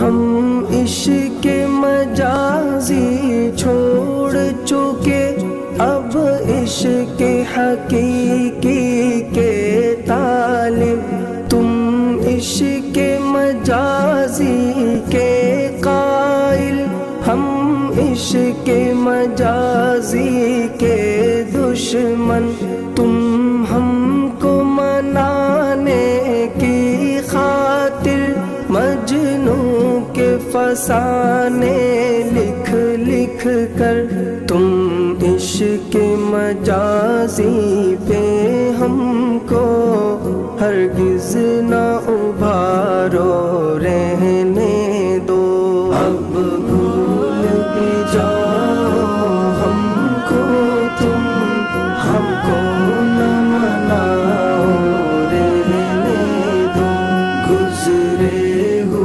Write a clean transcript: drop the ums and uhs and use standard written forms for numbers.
ہم عشق مجازی چھوڑ چکے، اب عشق حقیقی کے طالب۔ تم عشق مجازی کے قائل، ہم عشق مجازی کے دشمن۔ تم ہم کو منانے کی خاطر مجنوں کے فسانے لکھ لکھ کر، تم عشق مجازی پہ ہم کو ہرگز نہ ابھارو رہنے